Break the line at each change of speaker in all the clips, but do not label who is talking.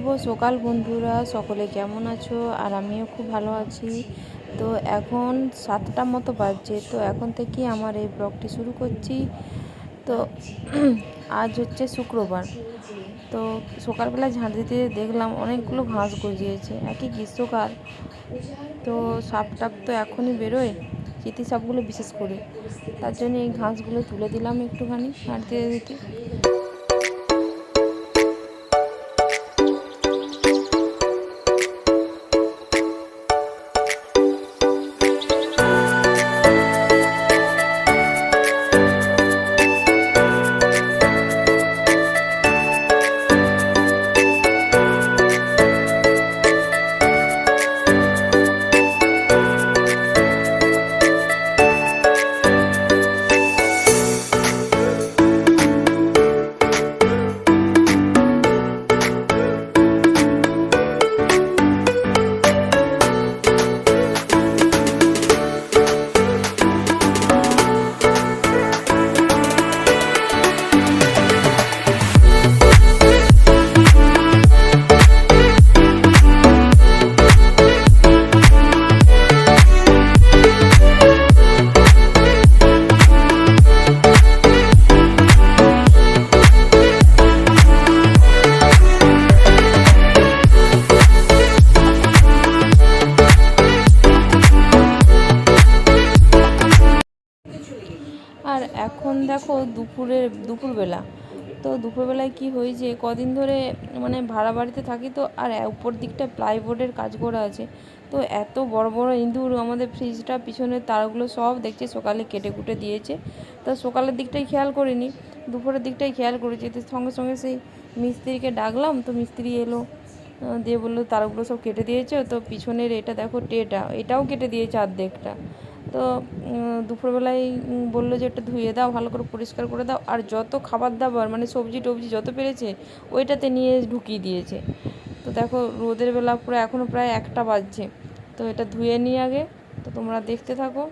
শুভ সকাল বন্ধুরা, সকলে কেমন আছো? আর আমিও খুব ভালো আছি। তো এখন 7টার মতো বাজছে, তো এখন থেকে আমার এই ব্লগটি শুরু করছি। তো আজ হচ্ছে শুক্রবার। তো সকালবেলা ঝাঁট দিতে দেখলাম অনেকগুলো ঘাস গজিয়েছে, একই গ্রীষ্মকাল। তো সাপ টাপ তো এখনই বেরোয়, চিতি সাপগুলো বিশেষ করে, তার জন্য এই ঘাসগুলো তুলে দিলাম একটুখানি ঝাঁট দিতে দিতে। আর এখন দেখো দুপুরবেলা। তো দুপুরবেলায় কি হয়েছে, কদিন ধরে মানে ভাড়া বাড়িতে থাকি, তো আর উপর দিকটা প্লাইবোর্ডের কাজ করা আছে। তো এত বড় বড় ইঁদুর আমাদের ফ্রিজটা পিছনের তারগুলো সব দেখছি সকালে কেটে কুটে দিয়েছে। তো সকালের দিকটাই খেয়াল করিনি, দুপুরের দিকটাই খেয়াল করেছি। তো সঙ্গে সঙ্গে সেই মিস্ত্রিকে ডাকলাম, তো মিস্ত্রি এলো, দিয়ে বললো তারগুলো সব কেটে দিয়েছে। তো পিছনের এটা দেখো টেটা, এটাও কেটে দিয়েছে অর্ধেকটা। তো দুপুরবেলায় বললো যে একটু ধুয়ে দাও, ভালো করে পরিষ্কার করে দাও, আর যত খাবার দাবার মানে সবজি টবজি যত পেরেছে ওইটাতে নিয়ে ঢুকিয়ে দিয়েছে। তো দেখো রোদের বেলা পুরো এখনও প্রায় 1টা বাজছে। তো এটা ধুয়ে নিই আগে, তো তোমরা দেখতে থাকো।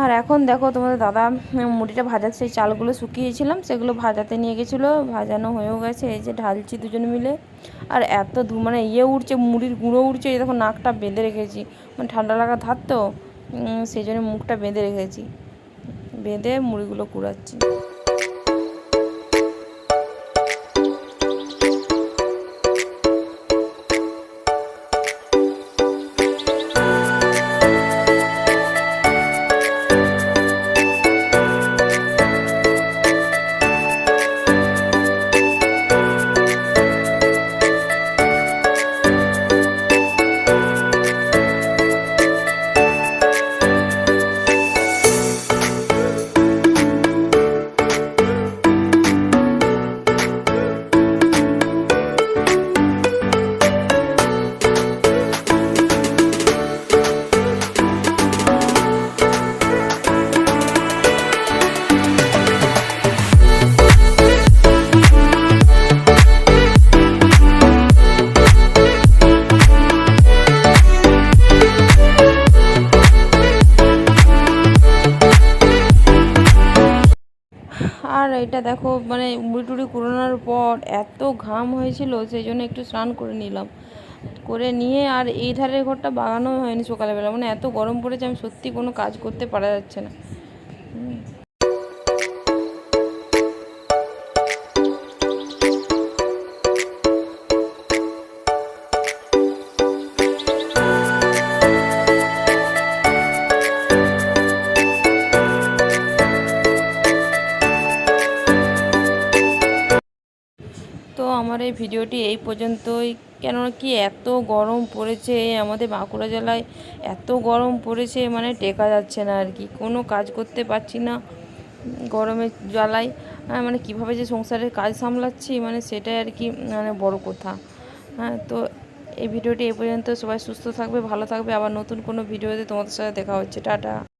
আর এখন দেখো তোমাদের দাদা মুড়িটা ভাজাতে, সেই চালগুলো শুকিয়েছিলাম সেগুলো ভাজাতে নিয়ে গেছিলো, ভাজানো হয়েও গেছে। এই যে ঢালছি দুজনে মিলে। আর এত মানে উঠছে, মুড়ির গুঁড়ো উঠছে। এই দেখো নাকটা বেঁধে রেখেছি, মানে ঠান্ডা লাগার ধার তো, সেই জন্য মুখটা বেঁধে রেখেছি, বেঁধে মুড়িগুলো কুড়াচ্ছি। আর এটা দেখো মানে মুড়ি টুড়ি কুড়োনোর পর এত ঘাম হয়েছিল, সেই জন্য একটু স্নান করে নিলাম, করে নিয়ে আর এই ধারের ঘরটা বাগানো হয়নি সকালবেলা, মানে এত গরম পড়েছে, আমি সত্যি কোনো কাজ করতে পারা যাচ্ছে না। তো আমার এই ভিডিওটি এই পর্যন্তই। কেননা কি এত গরম পড়েছে আমাদের বাঁকুড়া জেলায়, এত গরম পড়েছে মানে টেকা যাচ্ছে না আর কি, কোনো কাজ করতে পারছি না গরমের জ্বালায়। মানে কিভাবে যে সংসারের কাজ সামলাচ্ছি, মানে সেটাই আর কি মানে বড় কথা। হ্যাঁ, তো এই ভিডিওটি এই পর্যন্ত। সবাই সুস্থ থাকবে, ভালো থাকবে। আবার নতুন কোনো ভিডিওতে তোমাদের সাথে দেখা হচ্ছে। টাটা।